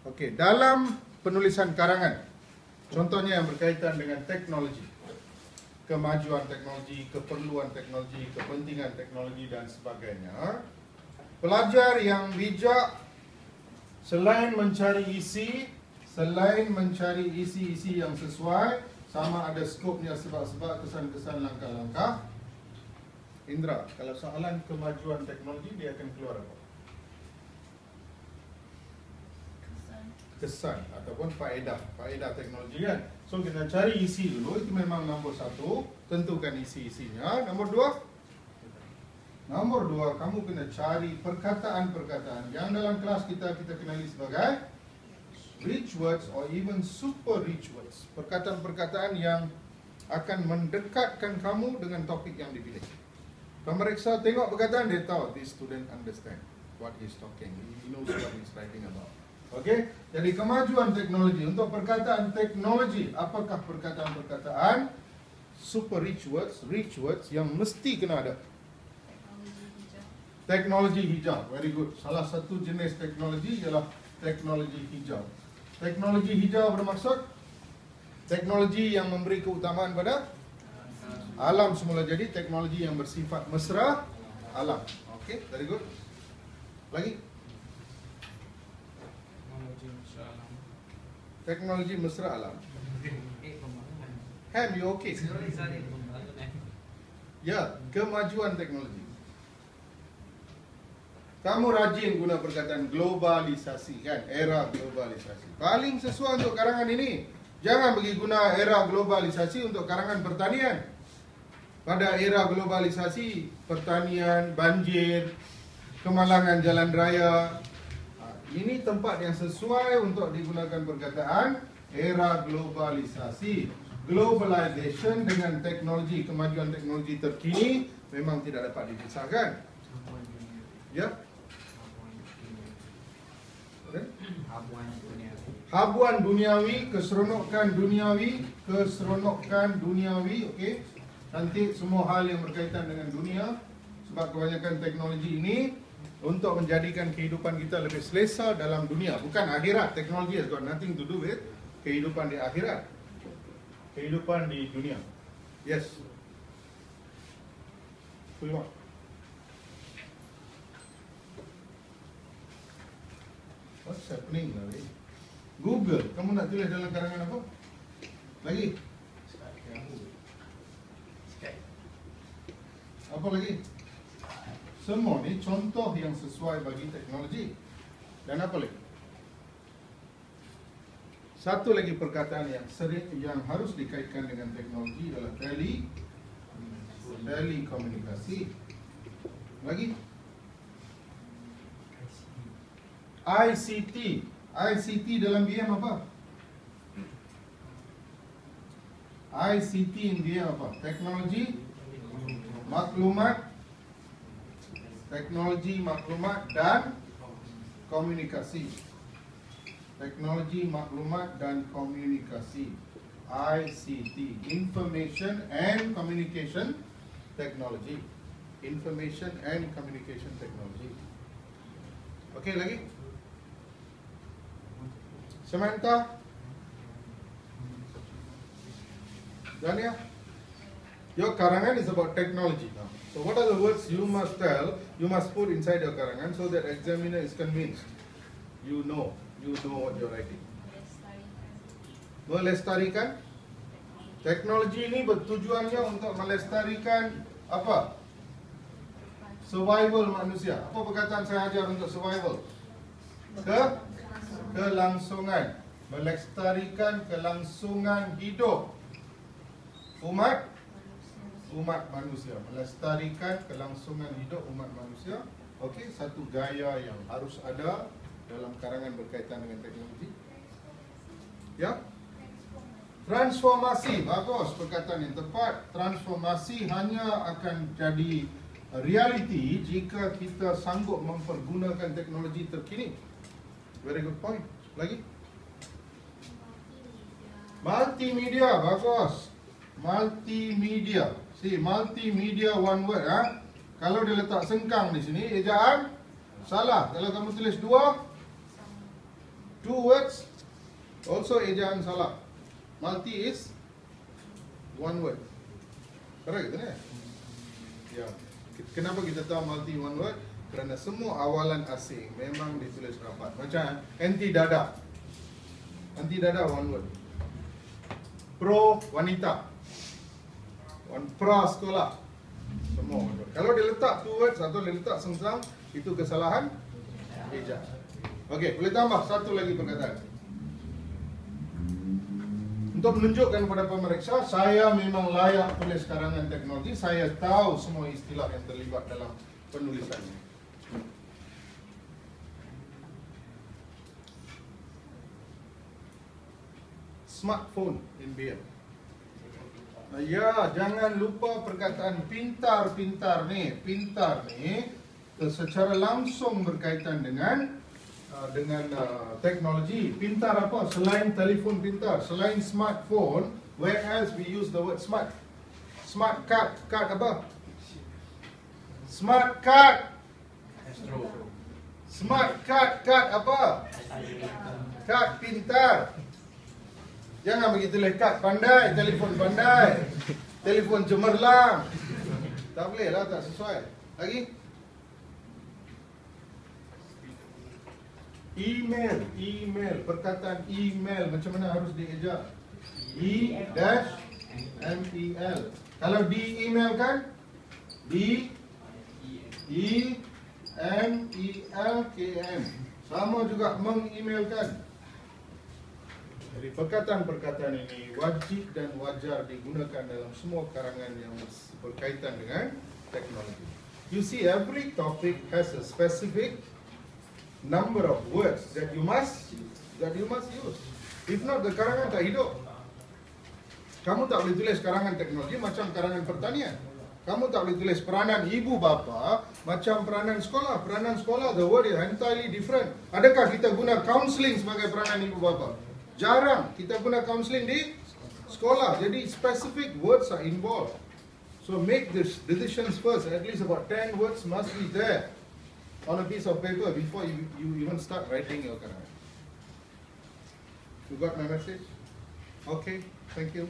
Okey, dalam penulisan karangan, contohnya yang berkaitan dengan teknologi, kemajuan teknologi, keperluan teknologi, kepentingan teknologi dan sebagainya, pelajar yang bijak selain mencari isi yang sesuai, sama ada skopnya, sebab-sebab, kesan-kesan, langkah-langkah. Indra, kalau soalan kemajuan teknologi, dia akan keluar apa? Kesan ataupun faedah teknologi kan. So kita cari isi dulu, itu memang nombor satu, tentukan isi-isinya. Nombor dua, kamu kena cari perkataan-perkataan yang dalam kelas kita kenali sebagai rich words or even super rich words. Perkataan-perkataan yang akan mendekatkan kamu dengan topik yang dipilih. Pemeriksa tengok perkataan, dia tahu this student understand what he's talking, he knows what he's writing about. Okey, jadi kemajuan teknologi. Untuk perkataan teknologi, apakah perkataan-perkataan super rich words yang mesti kena ada? Teknologi hijau. Very good. Salah satu jenis teknologi ialah teknologi hijau. Teknologi hijau bermaksud teknologi yang memberi keutamaan pada alam semula. Jadi teknologi yang bersifat mesra alam. Okey, very good. Lagi? Teknologi mesra alam. Ham, you okay? Ya, kemajuan teknologi. Kamu rajin guna perkataan globalisasi kan? Era globalisasi. Paling sesuai untuk karangan ini. Jangan pergi guna era globalisasi untuk karangan pertanian. Pada era globalisasi, pertanian, banjir, kemalangan jalan raya. Ini tempat yang sesuai untuk digunakan perkataan era globalisasi. Globalization dengan teknologi, kemajuan teknologi terkini memang tidak dapat dipisahkan. Ya. Habuan duniawi, keseronokan duniawi, okey. Nanti semua hal yang berkaitan dengan dunia, sebab kebanyakan teknologi ini untuk menjadikan kehidupan kita lebih selesa dalam dunia, bukan akhirat. Teknologi has got nothing to do with kehidupan di akhirat. Kehidupan di dunia. Yes. Terima. What's happening now? Google, kamu nak tulis dalam karangan apa? Lagi? Apa lagi? Semua ni contoh yang sesuai bagi teknologi. Dan apa lagi? Satu lagi perkataan yang sering, yang harus dikaitkan dengan teknologi adalah telekomunikasi. Lagi? ICT dalam BM apa? ICT in BM apa? Teknologi maklumat dan komunikasi. Teknologi maklumat dan komunikasi. ICT, Information and Communication Technology. Information and Communication Technology. Okey, lagi? Samantha? Dania? Your karangan is about technology now. So what are the words you must tell, you must put inside your karangan so that examiner is convinced you know what you're writing. Melestarikan. Teknologi ini bertujuannya untuk melestarikan apa? Survival manusia. Apa perkataan saya ajar untuk survival? Kelangsungan. Melestarikan kelangsungan hidup umat manusia. Melestarikan kelangsungan hidup umat manusia. Okey, satu gaya yang harus ada dalam karangan berkaitan dengan teknologi. Ya. Transformasi, bagus perkataan yang tepat. Transformasi hanya akan jadi realiti jika kita sanggup mempergunakan teknologi terkini. Very good point. Lagi? Multimedia, bagus. Multimedia. See, multimedia one word. Kalau dia letak sengkang di sini, ejaan salah. Kalau kamu tulis dua Two words, also ejaan salah. Multi is one word. Correct, isn't it? Ya. Kenapa kita tahu multi one word? Kerana semua awalan asing memang ditulis rapat. Macam anti dada. Anti dada one word. Pro wanita. Pra sekolah. Semua one word. Kalau dia letak two words atau dia letak sengsang, itu kesalahan ejaan. Okey, boleh tambah satu lagi perkataan. Untuk menunjukkan kepada pemeriksa, saya memang layak tulis karangan teknologi. Saya tahu semua istilah yang terlibat dalam penulisannya. Smartphone in BM. Ya, jangan lupa perkataan pintar-pintar ni. Pintar ni secara langsung berkaitan dengan teknologi. Pintar apa? Selain telefon pintar, selain smartphone, where else we use the word smart? Smart card. Card apa? Smart card. Smart card. Card apa? Card pintar. Jangan begitu lekat pandai, telefon pandai, telefon cemerlang. Tak boleh lah, tak sesuai. Lagi? Email, perkataan email macam mana harus dieja? E-M-E-L. Kalau di-email kan? D-E-M-E-L-K-N. Sama juga meng-emailkan. Jadi perkataan-perkataan ini wajib dan wajar digunakan dalam semua karangan yang berkaitan dengan teknologi. You see, every topic has a specific number of words that you must use. If not, the karangan tak hidup. Kamu tak boleh tulis karangan teknologi macam karangan pertanian. Kamu tak boleh tulis peranan ibu bapa macam peranan sekolah. Peranan sekolah, the word is entirely different. Adakah kita guna counselling sebagai peranan ibu bapa? Jarang kita guna counselling di sekolah. Jadi specific words are involved. So make this decisions first. At least about 10 words must be there on a piece of paper before you even start writing your karangan. You got my message? Okay, thank you.